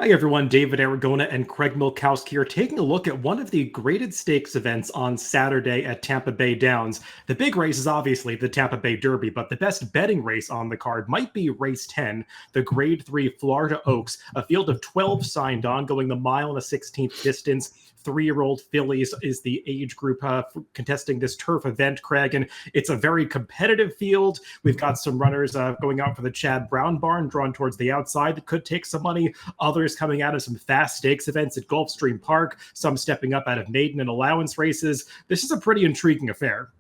Hi everyone, David Aragona and Craig Milkowski are taking a look at one of the graded stakes events on Saturday at Tampa Bay Downs. The big race is obviously the Tampa Bay Derby, but the best betting race on the card might be race 10, the Grade 3 Florida Oaks, a field of 12 signed on, going the mile and a 16th distance. 3-year-old fillies is the age group contesting this turf event, Craig, and it's a very competitive field. We've got some runners going out for the Chad Brown barn, drawn towards the outside that could take some money. Others coming out of some fast stakes events at Gulfstream Park, some stepping up out of maiden and allowance races. This is a pretty intriguing affair.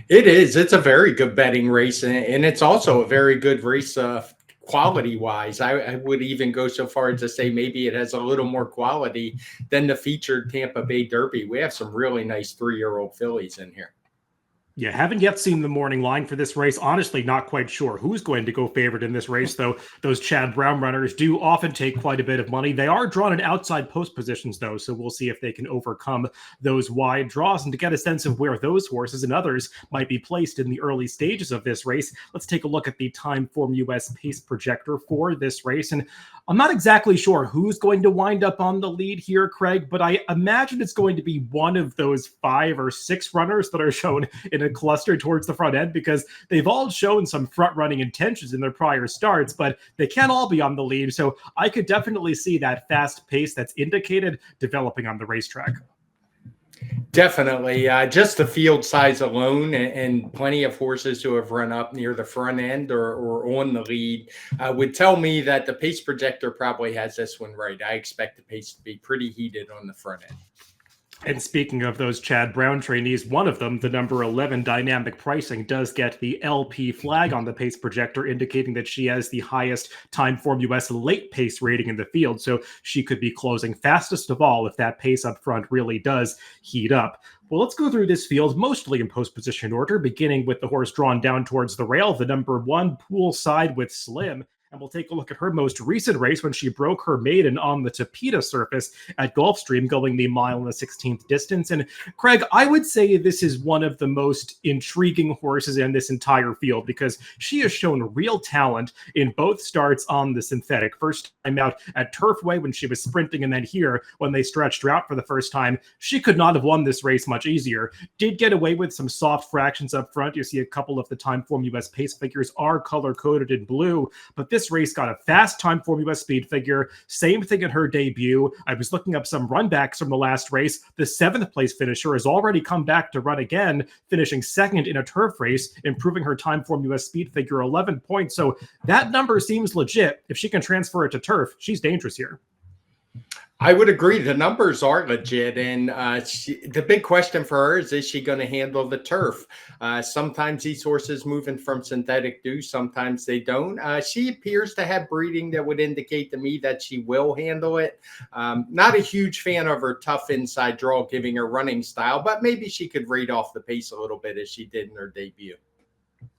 It is. It's a very good betting race, and it's also a very good race quality-wise. I would even go so far as to say maybe it has a little more quality than the featured Tampa Bay Derby. We have some really nice 3-year-old fillies in here. Yeah, haven't yet seen the morning line for this race. Honestly, not quite sure who's going to go favored in this race, though. Those Chad Brown runners do often take quite a bit of money. They are drawn in outside post positions, though, so we'll see if they can overcome those wide draws. And to get a sense of where those horses and others might be placed in the early stages of this race, let's take a look at the Timeform US pace projector for this race. And I'm not exactly sure who's going to wind up on the lead here, Craig, but I imagine it's going to be one of those 5 or 6 runners that are shown in a cluster towards the front end, because they've all shown some front-running intentions in their prior starts, but they can't all be on the lead. So I could definitely see that fast pace that's indicated developing on the racetrack. Definitely. Just the field size alone and plenty of horses who have run up near the front end or on the lead would tell me that the pace projector probably has this one right. I expect the pace to be pretty heated on the front end. And speaking of those Chad Brown trainees, one of them, the number 11 Dynamic Pricing, does get the LP flag on the pace projector, indicating that she has the highest Timeform US late pace rating in the field. So she could be closing fastest of all if that pace up front really does heat up. Well, let's go through this field mostly in post-position order, beginning with the horse drawn down towards the rail, the number 1 Poolside with Slim. And we'll take a look at her most recent race when she broke her maiden on the Tapeta surface at Gulfstream, going the mile and the 16th distance. And Craig, I would say this is one of the most intriguing horses in this entire field, because she has shown real talent in both starts on the synthetic. First time out at Turfway when she was sprinting, and then here when they stretched her out for the first time. She could not have won this race much easier. Did get away with some soft fractions up front. You see a couple of the Timeform US pace figures are color-coded in blue, but this race got a fast Timeform US speed figure. Same thing in her debut. I was looking up some runbacks from the last race. The 7th place finisher has already come back to run again, finishing 2nd in a turf race, improving her Timeform US speed figure 11 points. So that number seems legit. If she can transfer it to turf, she's dangerous here. I would agree. The numbers are legit. And the big question for her is she going to handle the turf? Sometimes these horses moving from synthetic do, sometimes they don't. She appears to have breeding that would indicate to me that she will handle it. Not a huge fan of her tough inside draw, giving her running style, but maybe she could rate off the pace a little bit as she did in her debut.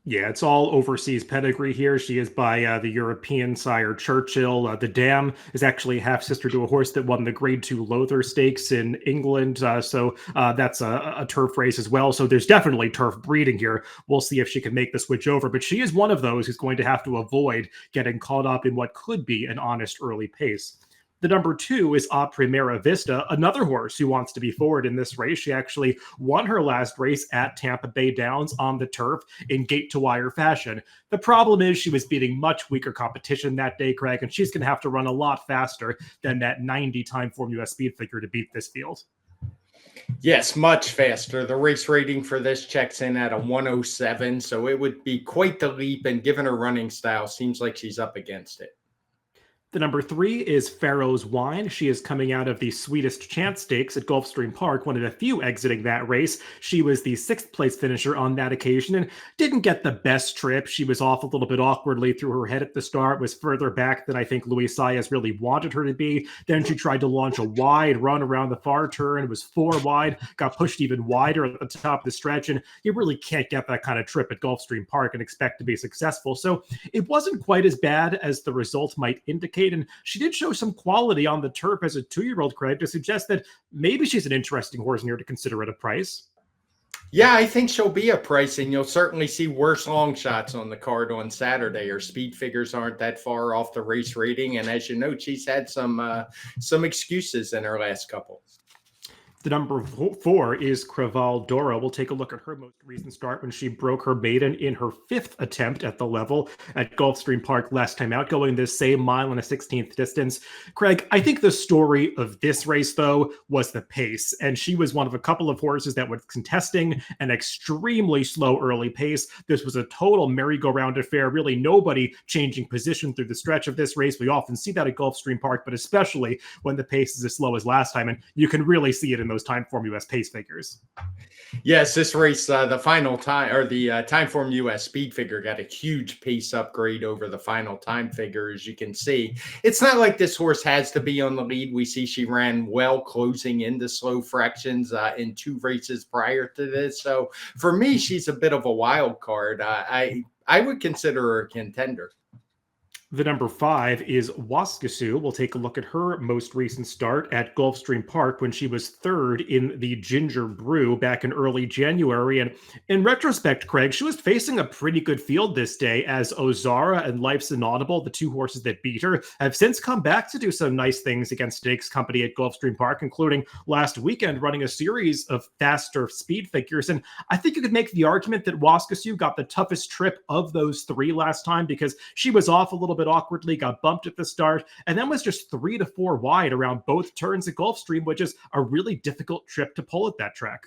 Yeah, it's all overseas pedigree here. She is by the European sire Churchill. The dam is actually half-sister to a horse that won the Grade 2 Lother Stakes in England. So that's a turf race as well. So there's definitely turf breeding here. We'll see if she can make the switch over. But she is one of those who's going to have to avoid getting caught up in what could be an honest early pace. The number 2 is A Primera Vista, another horse who wants to be forward in this race. She actually won her last race at Tampa Bay Downs on the turf in gate-to-wire fashion. The problem is she was beating much weaker competition that day, Craig, and she's going to have to run a lot faster than that 90 Timeform US speed figure to beat this field. Yes, much faster. The race rating for this checks in at a 107, so it would be quite the leap, and given her running style, seems like she's up against it. The number 3 is Pharaoh's Wine. She is coming out of the Sweetest Chance Stakes at Gulfstream Park, one of the few exiting that race. She was the 6th place finisher on that occasion and didn't get the best trip. She was off a little bit awkwardly through her head at the start, was further back than I think Luis Saez really wanted her to be. Then she tried to launch a wide run around the far turn, was 4 wide, got pushed even wider at the top of the stretch, and you really can't get that kind of trip at Gulfstream Park and expect to be successful. So it wasn't quite as bad as the result might indicate. And she did show some quality on the turf as a 2-year-old, Craig, to suggest that maybe she's an interesting horse in here to consider at a price. Yeah, I think she'll be a price, and you'll certainly see worse long shots on the card on Saturday. Her speed figures aren't that far off the race rating, and as you know, she's had some excuses in her last couple. The number 4 is Craval Dora. We'll take a look at her most recent start when she broke her maiden in her 5th attempt at the level at Gulfstream Park last time out, going this same mile and a 16th distance. Craig, I think the story of this race, though, was the pace. And she was one of a couple of horses that was contesting an extremely slow early pace. This was a total merry-go-round affair, really nobody changing position through the stretch of this race. We often see that at Gulfstream Park, but especially when the pace is as slow as last time. And you can really see it in those Timeform US pace figures. Yes, this race, the final time or the Timeform US speed figure got a huge pace upgrade over the final time figure. As you can see, it's not like this horse has to be on the lead. We see she ran well closing into slow fractions in 2 races prior to this. So for me, she's a bit of a wild card. I would consider her a contender. The number 5 is Waskasu. We'll take a look at her most recent start at Gulfstream Park when she was 3rd in the Ginger Brew back in early January. And in retrospect, Craig, she was facing a pretty good field this day, as Ozara and Life's Inaudible, the 2 horses that beat her, have since come back to do some nice things against Stakes Company at Gulfstream Park, including last weekend running a series of faster speed figures. And I think you could make the argument that Waskasu got the toughest trip of those 3 last time, because she was off a little bit awkwardly, got bumped at the start, and then was just 3 to 4 wide around both turns at Gulfstream, which is a really difficult trip to pull at that track.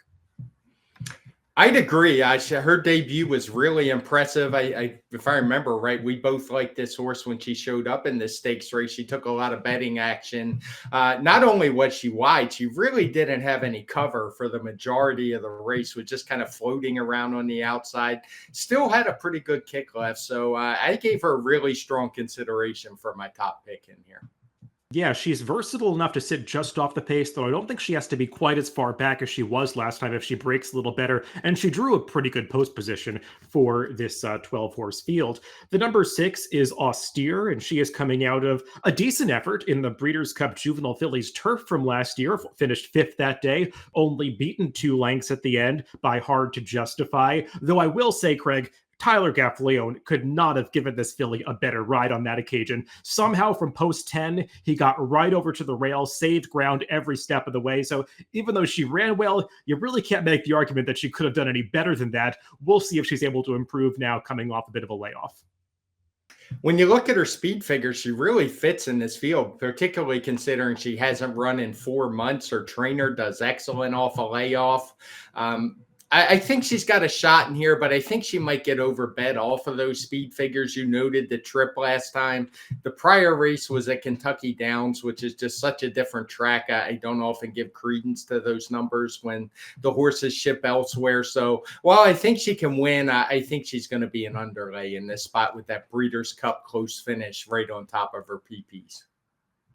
I'd agree. Her debut was really impressive. If I remember right, we both liked this horse when she showed up in this stakes race. She took a lot of betting action. Not only was she wide, she really didn't have any cover for the majority of the race, was just kind of floating around on the outside. Still had a pretty good kick left. So I gave her really strong consideration for my top pick in here. Yeah, she's versatile enough to sit just off the pace, though I don't think she has to be quite as far back as she was last time if she breaks a little better, and she drew a pretty good post position for this 12-horse field. The number 6 is Austere, and she is coming out of a decent effort in the Breeders' Cup Juvenile Fillies Turf from last year, finished 5th that day, only beaten 2 lengths at the end by Hard to Justify, though I will say, Craig, Tyler Gaffleone could not have given this filly a better ride on that occasion. Somehow from post 10, he got right over to the rail, saved ground every step of the way. So even though she ran well, you really can't make the argument that she could have done any better than that. We'll see if she's able to improve now coming off a bit of a layoff. When you look at her speed figure, she really fits in this field, particularly considering she hasn't run in 4 months. Her trainer does excellent off a layoff. I think she's got a shot in here, but I think she might get overbet off of those speed figures. You noted the trip last time. The prior race was at Kentucky Downs, which is just such a different track. I don't often give credence to those numbers when the horses ship elsewhere. So while I think she can win, I think she's going to be an underlay in this spot with that Breeders' Cup close finish right on top of her PPs.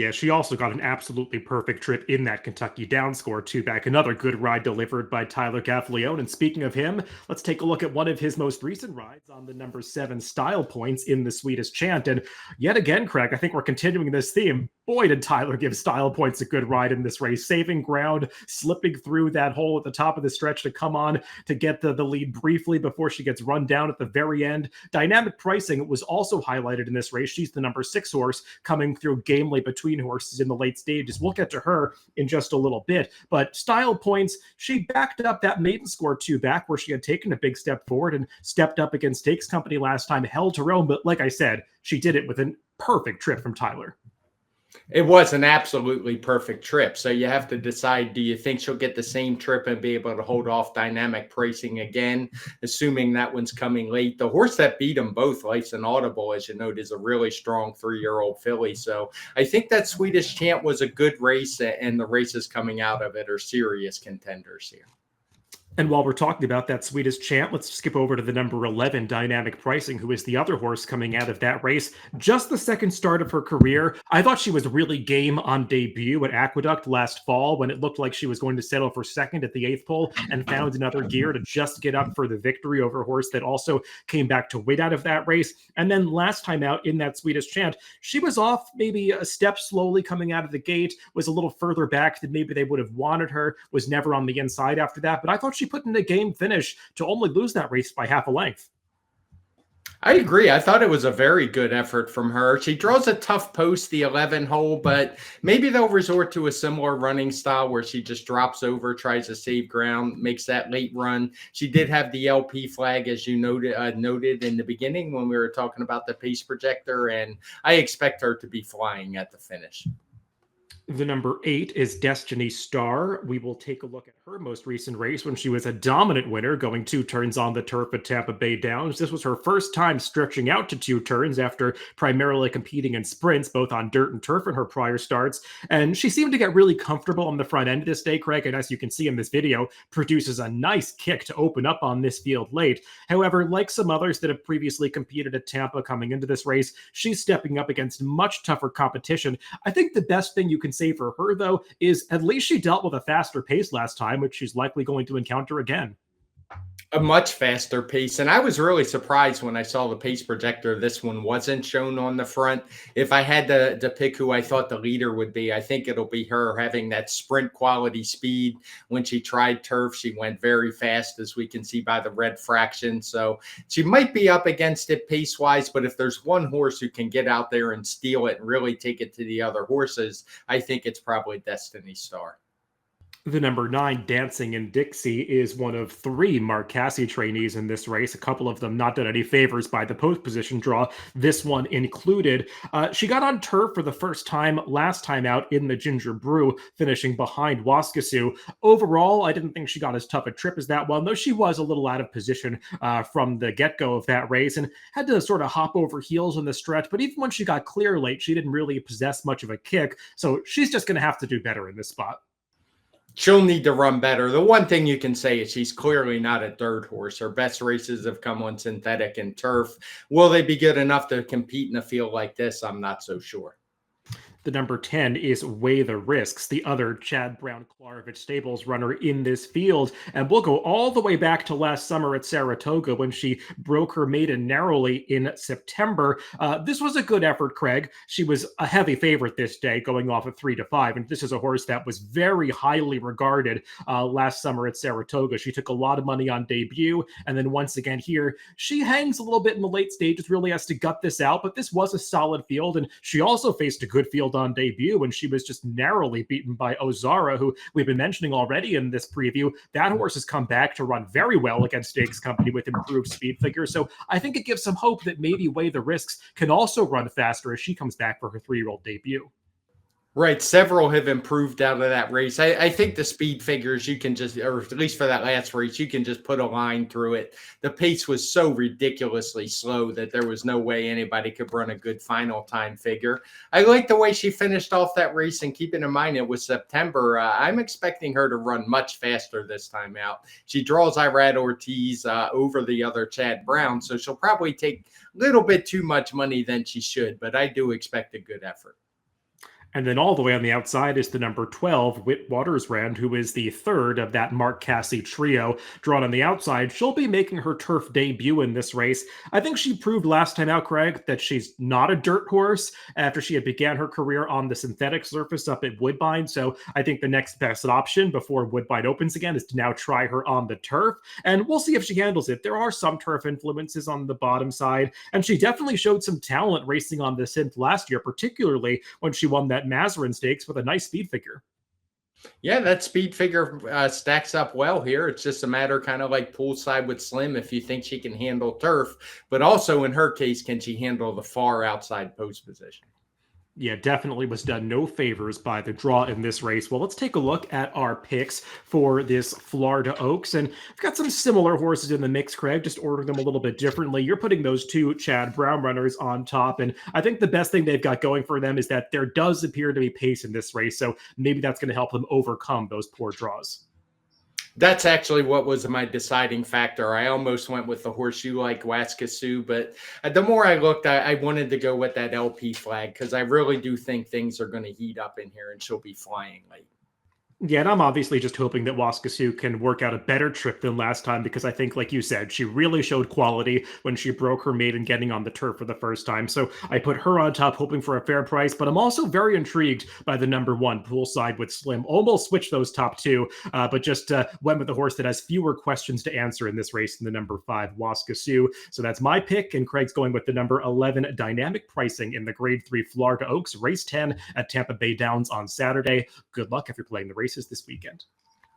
Yeah, she also got an absolutely perfect trip in that Kentucky Down score, too, back. Another good ride delivered by Tyler Gaffleone. And speaking of him, let's take a look at one of his most recent rides on the number 7 Style Points in the Sweetest Chant. And yet again, Craig, I think we're continuing this theme. Boy, did Tyler give Style Points a good ride in this race, saving ground, slipping through that hole at the top of the stretch to come on to get the lead briefly before she gets run down at the very end. Dynamic pricing was also highlighted in this race. She's the number 6 horse coming through gamely between horses in the late stages. We'll get to her in just a little bit, but Style Points, she backed up that maiden score 2 back where she had taken a big step forward and stepped up against Stakes Company last time, held her own, but like I said, she did it with a perfect trip from Tyler. It was an absolutely perfect trip. So you have to decide, do you think she'll get the same trip and be able to hold off dynamic pricing again, assuming that one's coming late? The horse that beat them both, Life's Inaudible, as you note, is a really strong 3-year-old filly. So I think that Swedish Chant was a good race, and the races coming out of it are serious contenders here. And while we're talking about that Swedish Chant, let's skip over to the number 11, Dynamic Pricing, who is the other horse coming out of that race. Just the second start of her career. I thought she was really game on debut at Aqueduct last fall when it looked like she was going to settle for second at the 8th pole and found another gear to just get up for the victory over a horse that also came back to win out of that race. And then last time out in that Swedish Chant, she was off maybe a step slowly coming out of the gate, was a little further back than maybe they would have wanted her, was never on the inside after that. But I thought she she put in a game finish to only lose that race by half a length. I agree. I thought it was a very good effort from her. She draws a tough post, the 11 hole, but maybe they'll resort to a similar running style where she just drops over, tries to save ground, makes that late run. She did have the LP flag, as you noted in the beginning when we were talking about the pace projector, and I expect her to be flying at the finish. The number 8 is Destiny Star. We will take a look at her most recent race when she was a dominant winner, going 2 turns on the turf at Tampa Bay Downs. This was her first time stretching out to 2 turns after primarily competing in sprints, both on dirt and turf in her prior starts. And she seemed to get really comfortable on the front end this day, Craig, and as you can see in this video, produces a nice kick to open up on this field late. However, like some others that have previously competed at Tampa coming into this race, she's stepping up against much tougher competition. I think the best thing you can say for her, though, is at least she dealt with a faster pace last time, which she's likely going to encounter again. A much faster pace. And I was really surprised when I saw the pace projector. This one wasn't shown on the front. If I had to pick who I thought the leader would be, I think it'll be her having that sprint quality speed. When she tried turf, she went very fast, as we can see by the red fraction. So she might be up against it pace wise, but if there's one horse who can get out there and steal it and really take it to the other horses, I think it's probably Destiny Star. The number 9, Dancing in Dixie, is one of 3 Mark Casse trainees in this race. A couple of them not done any favors by the post position draw, this one included. She got on turf for the first time last time out in the Ginger Brew, finishing behind Waskasiu. Overall, I didn't think she got as tough a trip as that one, though she was a little out of position from the get-go of that race and had to sort of hop over heels in the stretch. But even when she got clear late, she didn't really possess much of a kick, so she's just going to have to do better in this spot. She'll need to run better. The one thing you can say is she's clearly not a dirt horse. Her best races have come on synthetic and turf. Will they be good enough to compete in a field like this? I'm not so sure. The number 10 is Weigh the Risks, the other Chad Brown-Klarovich Stables runner in this field. And we'll go all the way back to last summer at Saratoga when she broke her maiden narrowly in September. This was a good effort, Craig. She was a heavy favorite this day, going off at 3-5. And this is a horse that was very highly regarded last summer at Saratoga. She took a lot of money on debut. And then once again here, she hangs a little bit in the late stages, really has to gut this out. But this was a solid field. And she also faced a good field on debut, and she was just narrowly beaten by Ozara, who we've been mentioning already in this preview. That horse has come back to run very well against Stakes Company with improved speed figure. So I think it gives some hope that maybe Weigh the Risks can also run faster as she comes back for her 3-year-old debut. Right. Several have improved out of that race. I think the speed figures, you can just, or at least for that last race, you can just put a line through it. The pace was so ridiculously slow that there was no way anybody could run a good final time figure. I like the way she finished off that race, and keeping in mind it was September, I'm expecting her to run much faster this time out. She draws Irad Ortiz over the other Chad Brown, so she'll probably take a little bit too much money than she should, but I do expect a good effort. And then all the way on the outside is the number 12, Whit Watersrand, who is the third of that Mark Casse trio. Drawn on the outside, she'll be making her turf debut in this race. I think she proved last time out, Craig, that she's not a dirt horse after she had began her career on the synthetic surface up at Woodbine. So I think the next best option before Woodbine opens again is to now try her on the turf. And we'll see if she handles it. There are some turf influences on the bottom side, and she definitely showed some talent racing on the synth last year, particularly when she won that Mazarin Stakes with a nice speed figure. Yeah, that speed figure stacks up well here. It's just a matter kind of like poolside with Slim if you think she can handle turf, but also in her case, can she handle the far outside post position? Yeah, definitely was done no favors by the draw in this race. Well, let's take a look at our picks for this Florida Oaks. And we've got some similar horses in the mix, Craig, just ordering them a little bit differently. You're putting those 2 Chad Brown runners on top. And I think the best thing they've got going for them is that there does appear to be pace in this race. So maybe that's going to help them overcome those poor draws. That's actually what was my deciding factor. I almost went with the horseshoe like Waskasiu, but the more I looked, I wanted to go with that LP flag because I really do think things are going to heat up in here and she'll be flying late. Yeah, and I'm obviously just hoping that Waskasiu can work out a better trip than last time because I think, like you said, she really showed quality when she broke her maiden getting on the turf for the first time. So I put her on top, hoping for a fair price, but I'm also very intrigued by the number one poolside with Slim. Almost switched those top two, but just went with the horse that has fewer questions to answer in this race than the number 5, Waskasiu. So that's my pick, and Craig's going with the number 11, Dynamic Pricing in the Grade 3 Florida Oaks, race 10 at Tampa Bay Downs on Saturday. Good luck if you're playing the races this weekend.